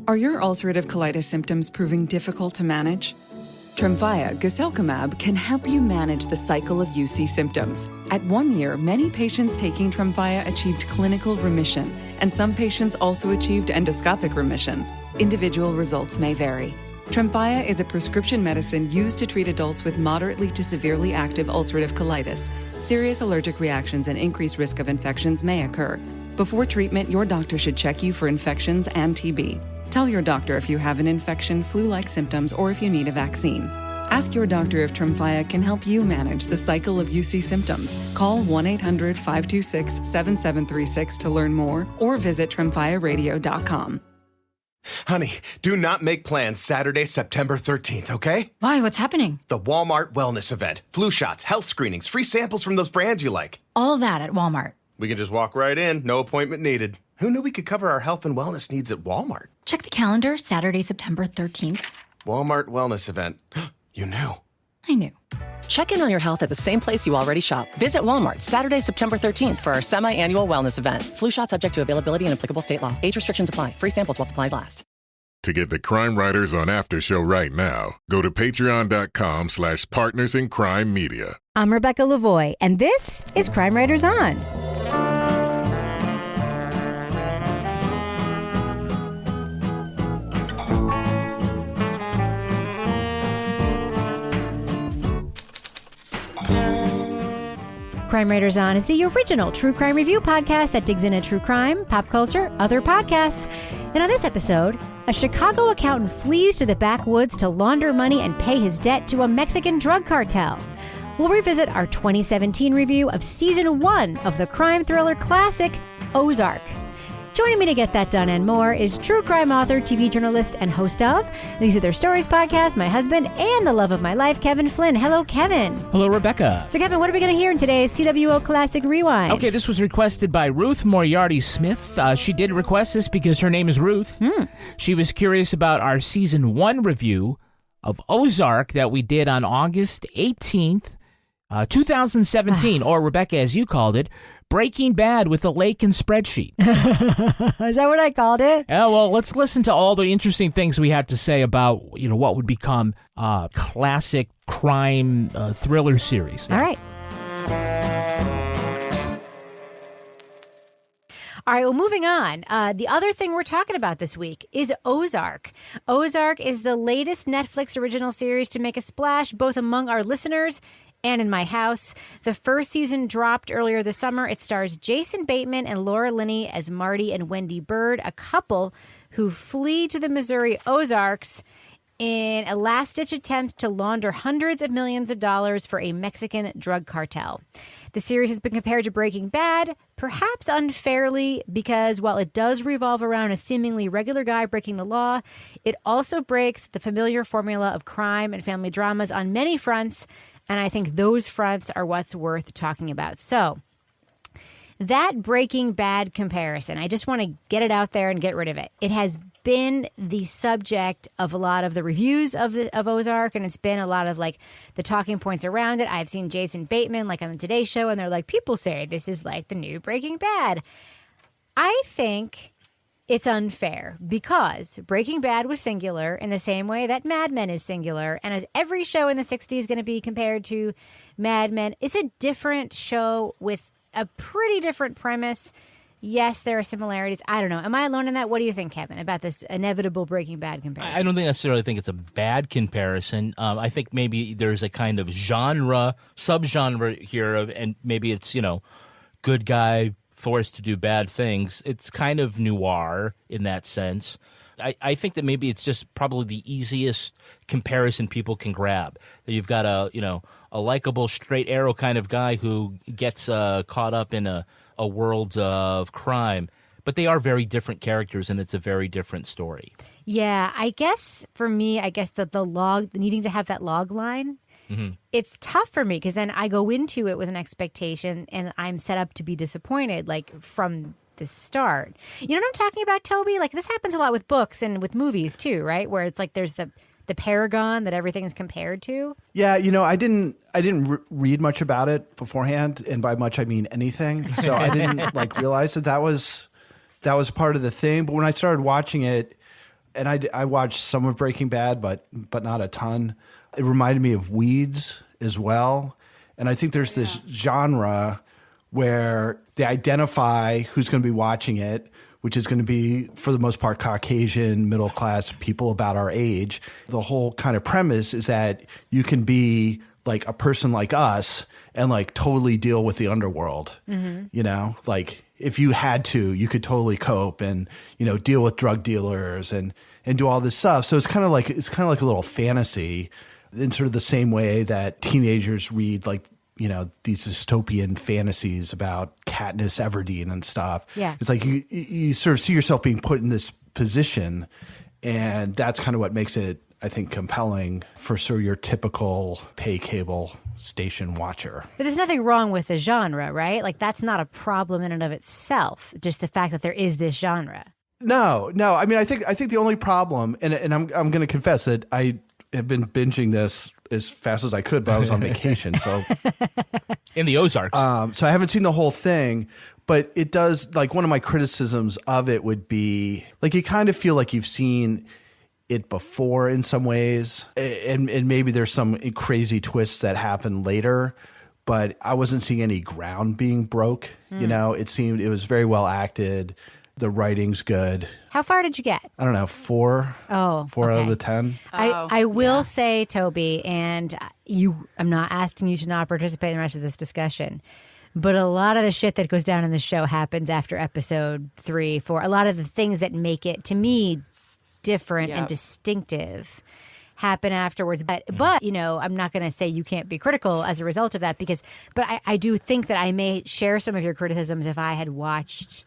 Are your ulcerative colitis symptoms proving difficult to manage? Tremfya guselkumab can help you manage the cycle of UC symptoms. At 1 year, many patients taking Tremfya achieved clinical remission, and some patients also achieved endoscopic remission. Individual results may vary. Tremfya is a prescription medicine used to treat adults with moderately to severely active ulcerative colitis. Serious allergic reactions and increased risk of infections may occur. Before treatment, your doctor should check you for infections and TB. Tell your doctor if you have an infection, flu-like symptoms, or if you need a vaccine. Ask your doctor if Tremfya can help you manage the cycle of UC symptoms. Call 1-800-526-7736 to learn more or visit tremfyaradio.com. Honey, do not make plans Saturday, September 13th, okay? Why? What's happening? The Walmart Wellness Event. Flu shots, health screenings, free samples from those brands you like. All that at Walmart. We can just walk right in, no appointment needed. Who knew we could cover our health and wellness needs at Walmart? Check the calendar, Saturday, September 13th. Walmart Wellness Event. You knew. I knew. Check in on your health at the same place you already shop. Visit Walmart Saturday, September 13th for our semi-annual wellness event. Flu shot subject to availability and applicable state law. Age restrictions apply. Free samples while supplies last. To get the Crime Writers on Aftershow right now, go to patreon.com/partnersincrimemedia. I'm Rebecca Lavoie, and this is Crime Writers On. Crime Writers On is the original true crime review podcast that digs into true crime, pop culture, other podcasts. And on this episode, a Chicago accountant flees to the backwoods to launder money and pay his debt to a Mexican drug cartel. We'll revisit our 2017 review of Season 1 of the crime thriller classic, Ozark. Joining me to get that done and more is true crime author, TV journalist, and host of These Are Their Stories podcast, my husband and the love of my life, Kevin Flynn. Hello, Kevin. Hello, Rebecca. So, Kevin, what are we going to hear in today's CWO Classic Rewind? Okay, this was requested by Ruth Moriarty Smith. She did request this because her name is Ruth. She was curious about our Season 1 review of Ozark that we did on August 18th, 2017, or Rebecca, as you called it, Breaking Bad with a lake and spreadsheet. Is that what I called it? Yeah, well, let's listen to all the interesting things we had to say about, what would become a classic crime thriller series. All right. All right, well, moving on. The other thing we're talking about this week is Ozark. Ozark is the latest Netflix original series to make a splash both among our listeners and in my house. The first season dropped earlier this summer. It stars Jason Bateman and Laura Linney as Marty and Wendy Bird, a couple who flee to the Missouri Ozarks in a last-ditch attempt to launder hundreds of millions of dollars for a Mexican drug cartel. The series has been compared to Breaking Bad, perhaps unfairly, because while it does revolve around a seemingly regular guy breaking the law, it also breaks the familiar formula of crime and family dramas on many fronts, and I think those fronts are what's worth talking about. So, that Breaking Bad comparison, I just want to get it out there and get rid of it. It has been the subject of a lot of the reviews of Ozark, and it's been a lot of the talking points around it. I've seen Jason Bateman on the Today Show, and they're like, people say this is like the new Breaking Bad. I think it's unfair because Breaking Bad was singular in the same way that Mad Men is singular, and as every show in the 60s is going to be compared to Mad Men, it's a different show with a pretty different premise. Yes, there are similarities. I don't know. Am I alone in that? What do you think, Kevin, about this inevitable Breaking Bad comparison? I don't necessarily think it's a bad comparison. I think maybe there's a kind of subgenre here, and maybe it's, good guy forced to do bad things. It's kind of noir in that sense. I think that maybe it's just probably the easiest comparison people can grab. You've got a likable straight arrow kind of guy who gets caught up in a world of crime, but they are very different characters, and it's a very different story. Yeah, I guess for me, that the log, needing to have that log line, it's tough for me because then I go into it with an expectation and I'm set up to be disappointed, from the start. You know what I'm talking about, Toby? This happens a lot with books and with movies too, right? Where it's there's the paragon that everything is compared to. Yeah, I didn't read much about it beforehand, and by much I mean anything. So I didn't realize that was part of the thing. But when I started watching it, And I watched some of Breaking Bad, but not a ton. It reminded me of Weeds as well. And I think there's this genre where they identify who's going to be watching it, which is going to be, for the most part, Caucasian, middle-class people about our age. The whole kind of premise is that you can be like a person like us and like totally deal with the underworld. You know, like if you had to, you could totally cope and, you know, deal with drug dealers and do all this stuff. So it's kind of like a little fantasy in sort of the same way that teenagers read like, you know, these dystopian fantasies about Katniss Everdeen and stuff. Yeah. It's like you sort of see yourself being put in this position, and that's kind of what makes it, I think, compelling for sort of your typical pay cable station watcher. But there's nothing wrong with the genre, right? Like, that's not a problem in and of itself, just the fact that there is this genre. No. I mean, I think the only problem, and I'm going to confess that I have been binging this as fast as I could, but I was on vacation. So in the Ozarks. So I haven't seen the whole thing, but it does, like, one of my criticisms of it would be, like, you kind of feel like you've seen it before in some ways, and maybe there's some crazy twists that happen later, but I wasn't seeing any ground being broke. You know, it was very well acted. The writing's good. How far did you get? I don't know, 4. Oh, 4 out of the 10. I will say, Toby, and I'm not asking you to not participate in the rest of this discussion, but a lot of the shit that goes down in the show happens after episode 3, 4. A lot of the things that make it, to me, different and distinctive happen afterwards. But you know, I'm not going to say you can't be critical as a result of that, but I do think that I may share some of your criticisms if I had watched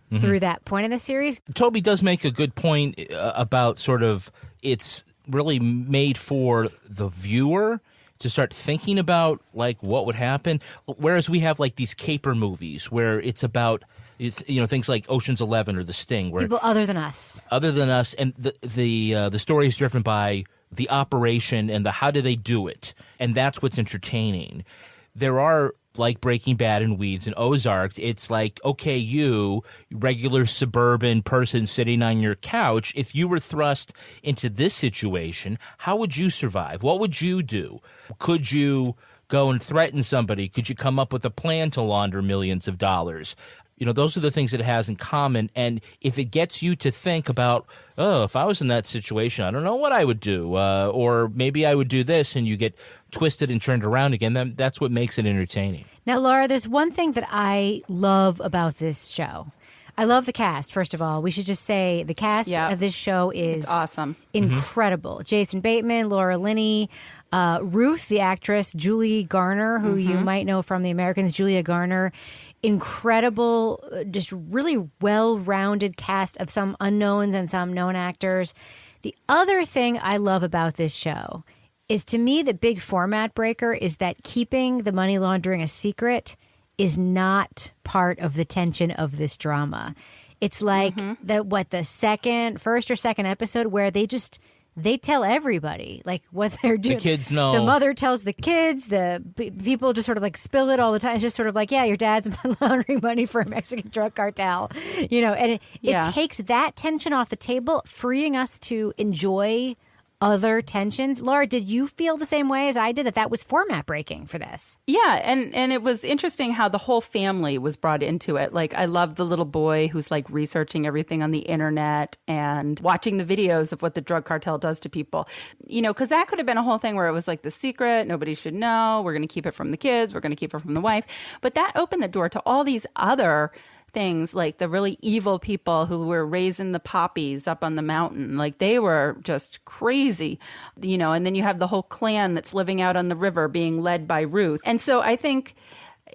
through that point in the series. Toby does make a good point about sort of it's really made for the viewer to start thinking about like what would happen, whereas we have like these caper movies where it's about things like Ocean's 11 or The Sting, where people other than us, and the story is driven by the operation and the how do they do it, and that's what's entertaining. There are, like Breaking Bad and Weeds and Ozark, it's like, okay, you, regular suburban person sitting on your couch, if you were thrust into this situation, how would you survive? What would you do? Could you go and threaten somebody? Could you come up with a plan to launder millions of dollars? You know, those are the things that it has in common. And if it gets you to think about, oh, if I was in that situation, I don't know what I would do. Or maybe I would do this, and you get twisted and turned around again, then that's what makes it entertaining. Now, Laura, there's one thing that I love about this show. I love the cast, first of all. We should just say the cast of this show is it's awesome. Incredible. Jason Bateman, Laura Linney, Ruth, the actress, Julie Garner, who you might know from The Americans, Julia Garner. Incredible, just really well-rounded cast of some unknowns and some known actors. The other thing I love about this show is, to me, the big format breaker is that keeping the money laundering a secret is not part of the tension of this drama. It's like the first or second episode where they tell everybody like what they're doing. The kids know. The mother tells the kids. The people just sort of like spill it all the time. It's just sort of like, yeah, your dad's laundering money for a Mexican drug cartel, you know. And it takes that tension off the table, freeing us to enjoy other tensions. Laura, did you feel the same way as I did, that was format breaking for this? Yeah, and it was interesting how the whole family was brought into it. Like, I love the little boy who's like researching everything on the internet and watching the videos of what the drug cartel does to people. You know, because that could have been a whole thing where it was like the secret, nobody should know, we're going to keep it from the kids, we're going to keep it from the wife. But that opened the door to all these other things, like the really evil people who were raising the poppies up on the mountain. Like, they were just crazy, you know. And then you have the whole clan that's living out on the river being led by Ruth. And so I think,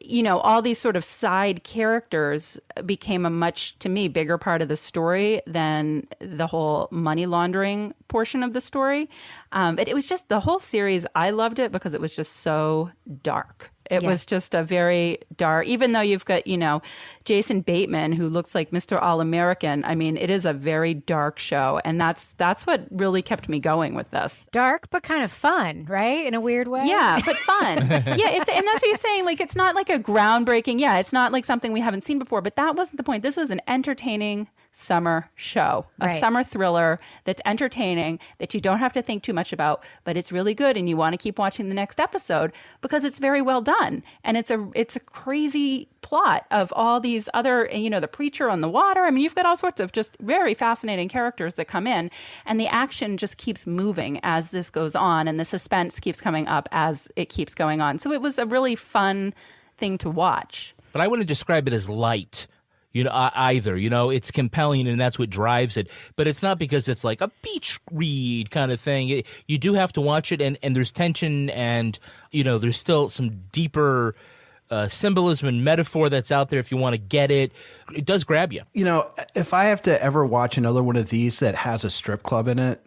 you know, all these sort of side characters became a much, to me, bigger part of the story than the whole money laundering portion of the story. But it was just, the whole series, I loved it because it was just so dark. It was just a very dark, even though you've got, you know, Jason Bateman, who looks like Mr. All-American. I mean, it is a very dark show. And that's what really kept me going with this. Dark, but kind of fun, right? In a weird way. Yeah, but fun. And that's what you're saying. Like, it's not like a groundbreaking. Yeah, it's not like something we haven't seen before. But that wasn't the point. This was an entertaining summer show, a Right. summer thriller that's entertaining, that you don't have to think too much about, but it's really good and you want to keep watching the next episode because it's very well done. And it's a crazy plot of all these other, the preacher on the water. I mean, you've got all sorts of just very fascinating characters that come in, and the action just keeps moving as this goes on, and the suspense keeps coming up as it keeps going on. So it was a really fun thing to watch. But I wouldn't describe it as light. Either. It's compelling and that's what drives it. But it's not because it's like a beach read kind of thing. You do have to watch it, and there's tension, and, there's still some deeper symbolism and metaphor that's out there if you want to get it. It does grab you. If I have to ever watch another one of these that has a strip club in it,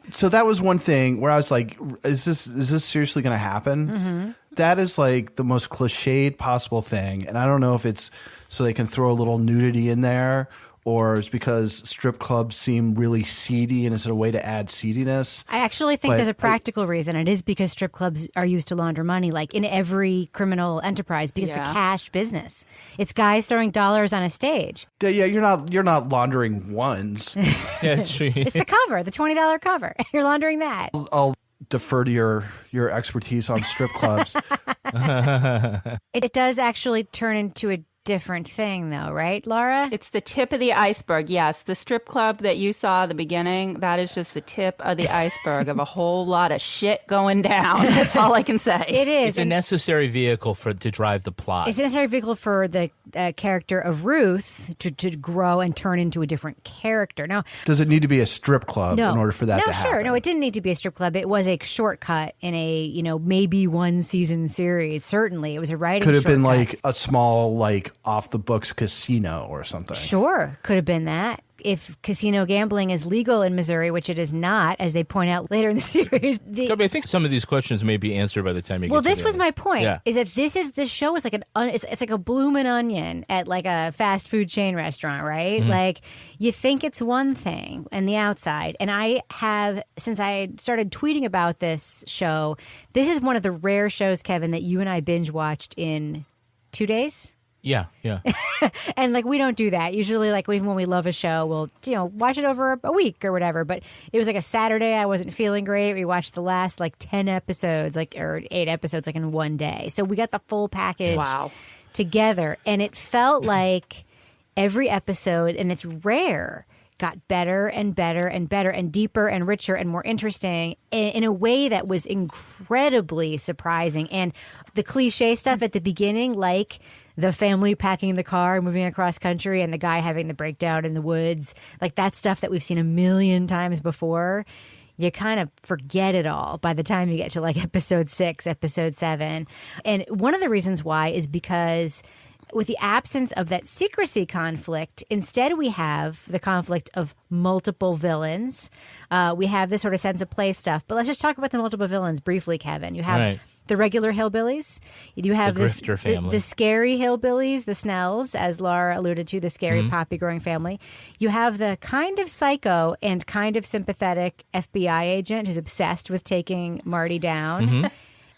so that was one thing where I was like, is this seriously going to happen? Mm-hmm. That is like the most cliched possible thing. And I don't know if it's so they can throw a little nudity in there, or it's because strip clubs seem really seedy and it's a way to add seediness. I actually think there's a practical reason. It is because strip clubs are used to launder money, like in every criminal enterprise, because it's a cash business. It's guys throwing dollars on a stage. Yeah, you're not laundering ones. Yeah, it's true. It's the cover, the $20 cover. You're laundering that. I'll defer to your expertise on strip clubs. It does actually turn into a different thing, though, right, Laura? It's the tip of the iceberg. Yes, the strip club that you saw at the beginning, that is just the tip of the iceberg of a whole lot of shit going down. That's all I can say. It is. It's a necessary vehicle to drive the plot. It's a necessary vehicle for the character of Ruth to grow and turn into a different character. Now, does it need to be a strip club in order for that to happen? Sure. No, it didn't need to be a strip club. It was a shortcut in a, maybe one season series. Certainly. It was a writing Could have been shortcut. like a small, like off the books casino or something. Sure. Could have been that. If casino gambling is legal in Missouri, which it is not, as they point out later in the series. I think some of these questions may be answered by the time you get to this was end. my point, Yeah. is that this show is like it's like a bloomin' onion at like a fast food chain restaurant, right? Mm-hmm. Like you think it's one thing on the outside. And I have, since I started tweeting about this show, this is one of the rare shows, Kevin, that you and I binge watched in 2 days. Yeah. And like we don't do that. Usually like even when we love a show, we'll watch it over a week or whatever. But it was like a Saturday, I wasn't feeling great. We watched the last like 10 episodes, or 8 episodes like in one day. So we got the full package together. And it felt like every episode, and it's rare, got better and better and better and deeper and richer and more interesting in a way that was incredibly surprising. And the cliche stuff at the beginning, like the family packing the car and moving across country and the guy having the breakdown in the woods, like that stuff that we've seen a million times before, you kind of forget it all by the time you get to like episode 6, episode 7. And one of the reasons why is because with the absence of that secrecy conflict, instead we have the conflict of multiple villains. We have this sort of sense of play stuff. But let's just talk about the multiple villains briefly, Kevin. You have the regular hillbillies. You have the grifter family. The scary hillbillies, the Snells, as Laura alluded to, the scary poppy-growing family. You have the kind of psycho and kind of sympathetic FBI agent who's obsessed with taking Marty down.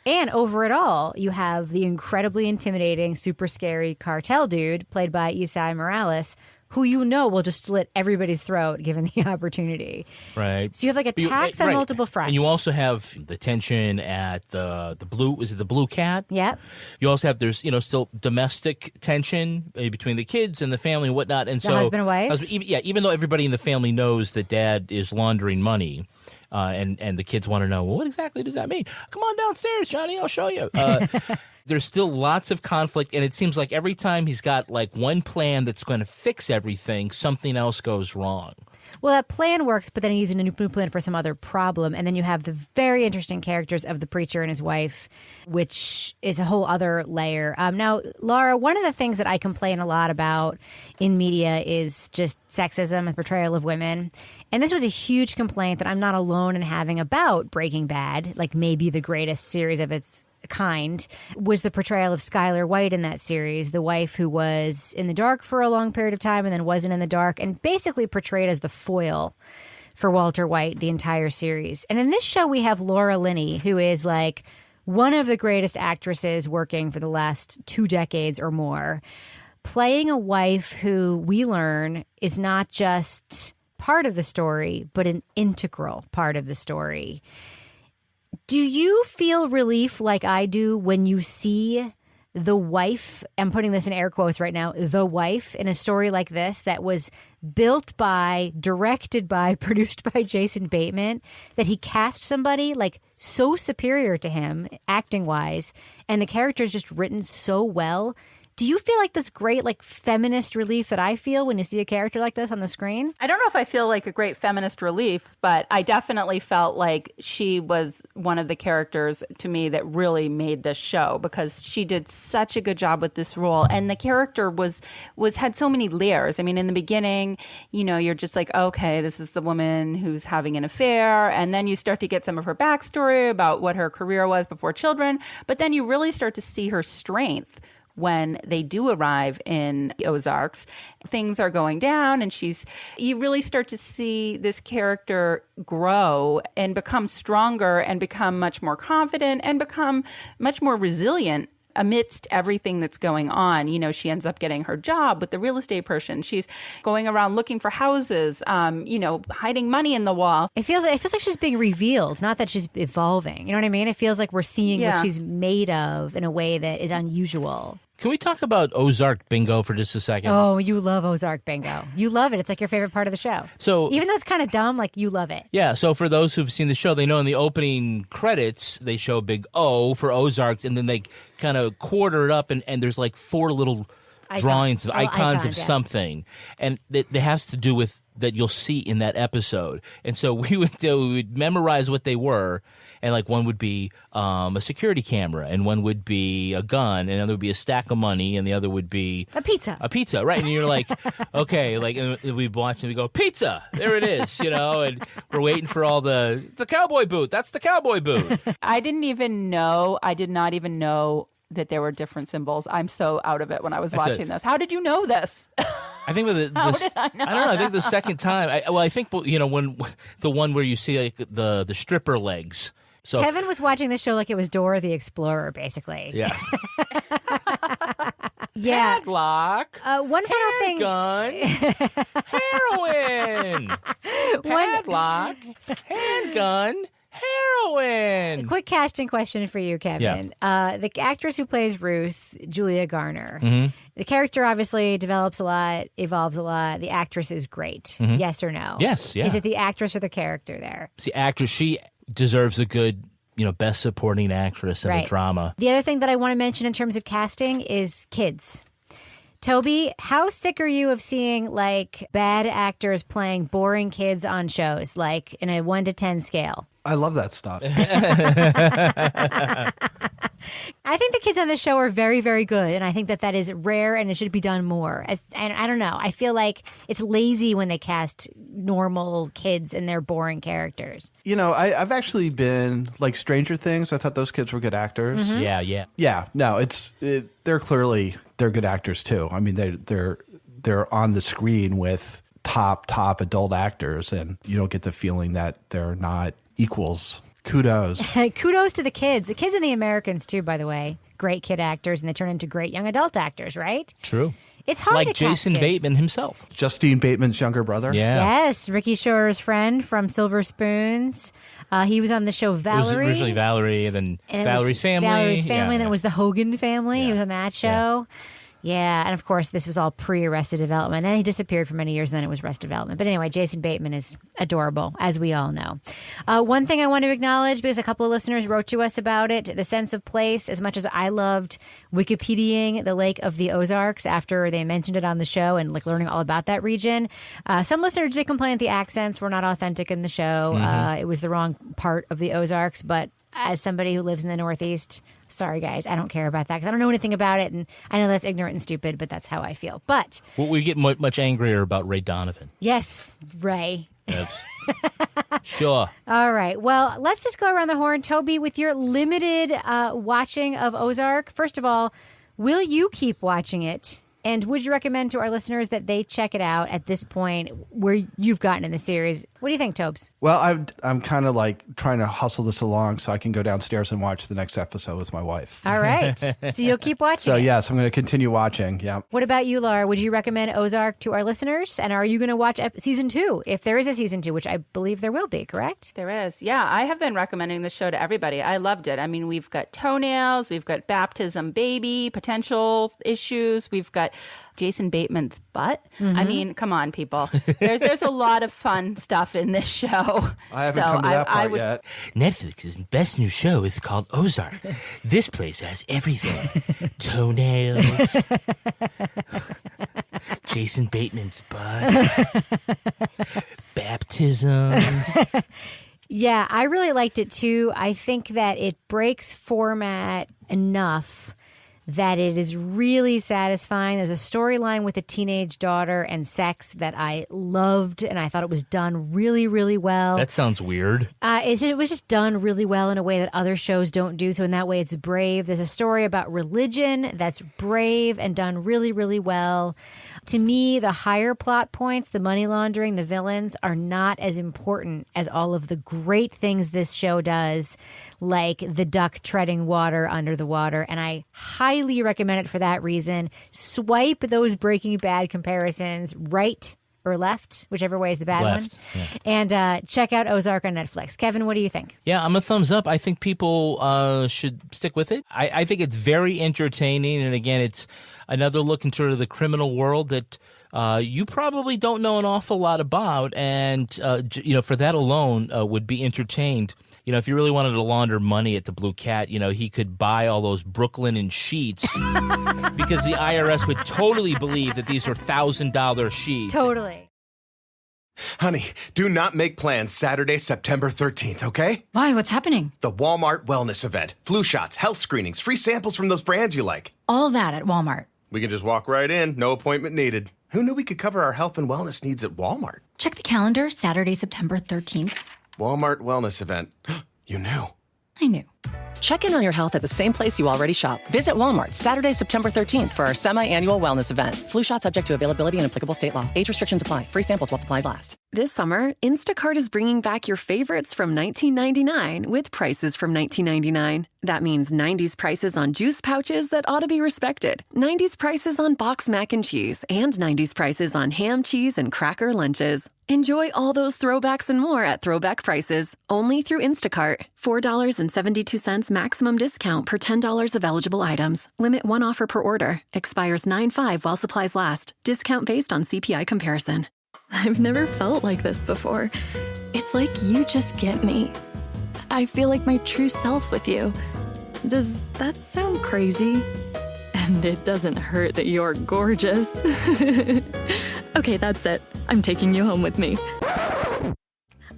And over it all, you have the incredibly intimidating, super scary cartel dude played by Isai Morales, who will just slit everybody's throat given the opportunity. Right. So you have like attacks on multiple fronts. And you also have the tension at the blue. Is it the Blue Cat? Yep. You also have still domestic tension between the kids and the family and whatnot. And The husband and wife? Even though everybody in the family knows that dad is laundering money. And the kids want to know, well, what exactly does that mean? Come on downstairs, Johnny, I'll show you. There's still lots of conflict, and it seems like every time he's got like one plan that's going to fix everything, something else goes wrong. Well, that plan works, but then he needs a new plan for some other problem. And then you have the very interesting characters of the preacher and his wife, which is a whole other layer. Now, Laura, one of the things that I complain a lot about in media is just sexism and portrayal of women. And this was a huge complaint that I'm not alone in having about Breaking Bad, like maybe the greatest series of its kind, was the portrayal of Skylar White in that series, the wife who was in the dark for a long period of time and then wasn't in the dark, and basically portrayed as the foil for Walter White the entire series. And in this show, we have Laura Linney, who is like one of the greatest actresses working for the last 2 decades or more. playing a wife who we learn is not just part of the story, but an integral part of the story. Do you feel relief like I do when you see the wife, I'm putting this in air quotes right now, the wife in a story like this that was built by, directed by, produced by Jason Bateman, that he cast somebody like so superior to him acting wise, and the character is just written so well? Do you feel like this great like feminist relief that I feel when you see a character like this on the screen? I don't know if I feel like a great feminist relief, but I definitely felt like she was one of the characters to me that really made this show, because she did such a good job with this role. And the character was had so many layers. I mean, in the beginning, you know, you're just like, okay, this is the woman who's having an affair. And then you start to get some of her backstory about what her career was before children. But then you really start to see her strength when they do arrive in the Ozarks. Things are going down, and you really start to see this character grow and become stronger and become much more confident and become much more resilient amidst everything that's going on. You know, she ends up getting her job with the real estate person. She's going around looking for houses, hiding money in the wall. It feels like she's being revealed, not that she's evolving. You know what I mean? It feels like we're seeing what she's made of in a way that is unusual. Can we talk about Ozark bingo for just a second? Oh, you love Ozark bingo. You love it. It's like your favorite part of the show. So even though it's kind of dumb, like you love it. Yeah, so for those who've seen the show, they know in the opening credits, they show a big O for Ozark, and then they kind of quarter it up, and there's like 4 little drawings of icons of something. And that has to do with that you'll see in that episode. And so we would memorize what they were. And like one would be a security camera, and one would be a gun, and another would be a stack of money, and the other would be a pizza. A pizza, right? And you're like, okay, like and we watch and we go, pizza, there it is, you know. And we're waiting for all it's the cowboy boot. That's the cowboy boot. I did not even know that there were different symbols. I'm so out of it when I was watching this. How did you know this? I think with How did I know? I don't know. I think the second time. I think when the one where you see like the stripper legs. So Kevin was watching the show like it was Dora the Explorer, basically. Yeah. Yeah. Padlock. One final thing. Gun. Heroin. Padlock. Handgun. Heroin. Quick casting question for you, Kevin. Yeah. The actress who plays Ruth, Julia Garner. Mm-hmm. The character obviously develops a lot, evolves a lot. The actress is great. Mm-hmm. Yes or no? Yes. Yeah. Is it the actress or the character there? It's the actress. She deserves a good, best supporting actress in a drama. The other thing that I want to mention in terms of casting is kids. Toby, how sick are you of seeing like bad actors playing boring kids on shows, like in a 1 to 10 scale? I love that stuff. I think the kids on this show are very, very good, and I think that is rare, and it should be done more. And I don't know. I feel like it's lazy when they cast normal kids and they're boring characters. You know, I've actually been like Stranger Things. I thought those kids were good actors. Mm-hmm. Yeah. Yeah. No, they're good actors too. I mean, they're on the screen with top adult actors, and you don't get the feeling that they're not equals. Kudos. Kudos to the kids. The kids and the Americans, too, by the way. Great kid actors, and they turn into great young adult actors, right? True. It's hard like to cast Jason kids. Bateman himself. Justine Bateman's younger brother. Yeah. Yes, Ricky Shorer's friend from Silver Spoons. He was on the show Valerie. It was originally Valerie, and then Valerie's Family. Valerie's Family, and then it was the Hogan Family. Yeah. He was on that show. Yeah, and of course, this was all pre-Arrested Development. Then he disappeared for many years, and then it was Arrested Development. But anyway, Jason Bateman is adorable, as we all know. One thing I want to acknowledge, because a couple of listeners wrote to us about it, the sense of place, as much as I loved Wikipediaing the Lake of the Ozarks after they mentioned it on the show and like learning all about that region, some listeners did complain that the accents were not authentic in the show. It was the wrong part of the Ozarks, but as somebody who lives in the Northeast, sorry guys, I don't care about that because I don't know anything about it, and I know that's ignorant and stupid, but that's how I feel. But we get much angrier about Ray Donovan. Yes, Ray. Yes. Sure. All right. Well, let's just go around the horn. Toby, with your limited watching of Ozark, first of all, will you keep watching it? And would you recommend to our listeners that they check it out at this point where you've gotten in the series? What do you think, Tobes? Well, I'm kind of like trying to hustle this along so I can go downstairs and watch the next episode with my wife. All right. So you'll keep watching So it. yes, I'm going to continue watching. Yeah. What about you, Laura? Would you recommend Ozark to our listeners? And are you going to watch season 2, if there is a season 2, which I believe there will be, correct? There is. Yeah, I have been recommending this show to everybody. I loved it. I mean, we've got toenails, we've got baptism baby, potential issues, we've got Jason Bateman's butt. I mean, come on, people. There's a lot of fun stuff in this show. I haven't come to that part yet. Netflix's best new show is called Ozark. This place has everything. Toenails. Jason Bateman's butt. Baptisms. Yeah, I really liked it too. I think that it breaks format enough that it is really satisfying. There's a storyline with a teenage daughter and sex that I loved, and I thought it was done really, really well. That sounds weird. It was just done really well in a way that other shows don't do. So in that way, it's brave. There's a story about religion that's brave and done really, really well. To me, the higher plot points, the money laundering, the villains, are not as important as all of the great things this show does, like the duck treading water under the water. And I highly recommend it for that reason. Swipe those Breaking Bad comparisons right or left, whichever way is the bad one. Yeah. And check out Ozark on Netflix. Kevin, what do you think? Yeah, I'm a thumbs up. I think people should stick with it. I think it's very entertaining. And again, it's another look into sort of the criminal world that you probably don't know an awful lot about. And, for that alone would be entertained. You know, if you really wanted to launder money at the Blue Cat, he could buy all those Brooklinen sheets because the IRS would totally believe that these are $1,000 sheets. Totally. Honey, do not make plans Saturday, September 13th, okay? Why? What's happening? The Walmart Wellness Event. Flu shots, health screenings, free samples from those brands you like. All that at Walmart. We can just walk right in, no appointment needed. Who knew we could cover our health and wellness needs at Walmart? Check the calendar, Saturday, September 13th. Walmart Wellness Event. You knew. I knew. Check in on your health at the same place you already shop. Visit Walmart Saturday, September 13th for our semi-annual wellness event. Flu shot subject to availability and applicable state law. Age restrictions apply. Free samples while supplies last. This summer, Instacart is bringing back your favorites from 1999 with prices from 1999. That means 90s prices on juice pouches that ought to be respected, 90s prices on boxed mac and cheese, and 90s prices on ham, cheese, and cracker lunches. Enjoy all those throwbacks and more at throwback prices, only through Instacart. $4.72 maximum discount per $10 of eligible items. Limit one offer per order. Expires 9/5 while supplies last. Discount based on CPI comparison. I've never felt like this before. It's like you just get me. I feel like my true self with you. Does that sound crazy? And it doesn't hurt that you're gorgeous. Okay, that's it. I'm taking you home with me.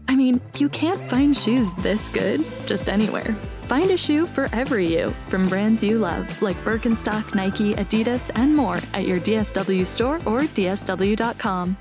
I mean, you can't find shoes this good just anywhere. Find a shoe for every you from brands you love, like Birkenstock, Nike, Adidas, and more at your DSW store or DSW.com.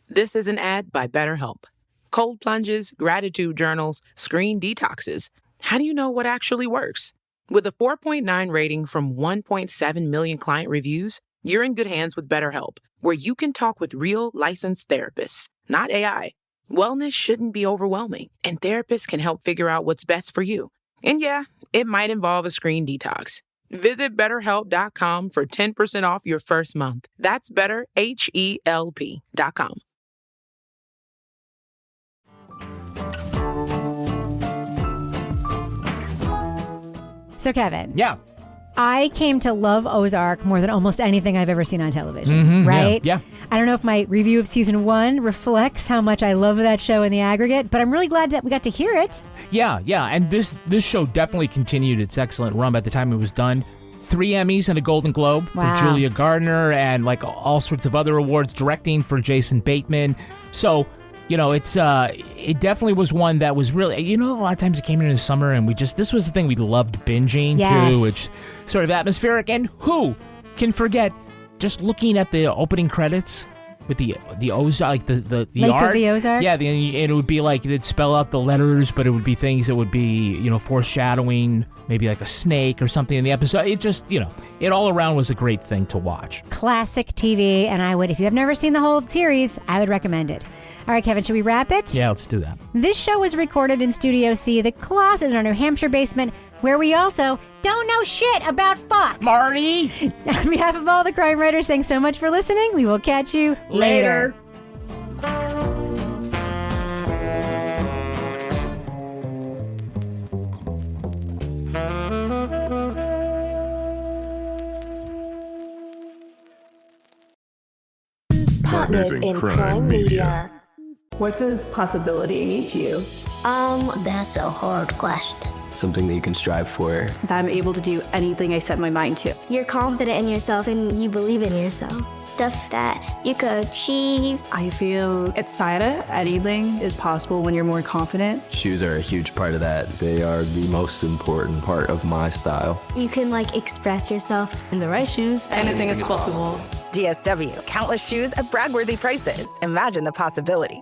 This is an ad by BetterHelp. Cold plunges, gratitude journals, screen detoxes. How do you know what actually works? With a 4.9 rating from 1.7 million client reviews, you're in good hands with BetterHelp, where you can talk with real licensed therapists, not AI. Wellness shouldn't be overwhelming, and therapists can help figure out what's best for you. And yeah, it might involve a screen detox. Visit BetterHelp.com for 10% off your first month. That's BetterHelp.com. So, Kevin. Yeah. I came to love Ozark more than almost anything I've ever seen on television, right? Yeah. I don't know if my review of season 1 reflects how much I love that show in the aggregate, but I'm really glad that we got to hear it. Yeah. And this show definitely continued its excellent run by the time it was done. 3 Emmys and a Golden Globe Wow. for Julia Gardner and like all sorts of other awards, directing for Jason Bateman. So, it definitely was one that was really, a lot of times it came in the summer and this was the thing we loved binging too, which sort of atmospheric. And who can forget just looking at the opening credits with the Ozark, like the Lake art. of the Ozark? Yeah, and it would be like, it'd spell out the letters, but it would be things that would be, foreshadowing maybe like a snake or something in the episode. It just, it all around was a great thing to watch. Classic TV, and if you have never seen the whole series, I would recommend it. All right, Kevin, should we wrap it? Yeah, let's do that. This show was recorded in Studio C, the closet in our New Hampshire basement, where we also don't know shit about fuck. Marty! On behalf of all the crime writers, thanks so much for listening. We will catch you later. Partners in Crime Media. What does possibility mean to you? That's a hard question. Something that you can strive for. That I'm able to do anything I set my mind to. You're confident in yourself and you believe in yourself. Stuff that you could achieve. I feel excited. Anything is possible when you're more confident. Shoes are a huge part of that. They are the most important part of my style. You can express yourself. In the right shoes, anything is possible. DSW, countless shoes at brag-worthy prices. Imagine the possibilities.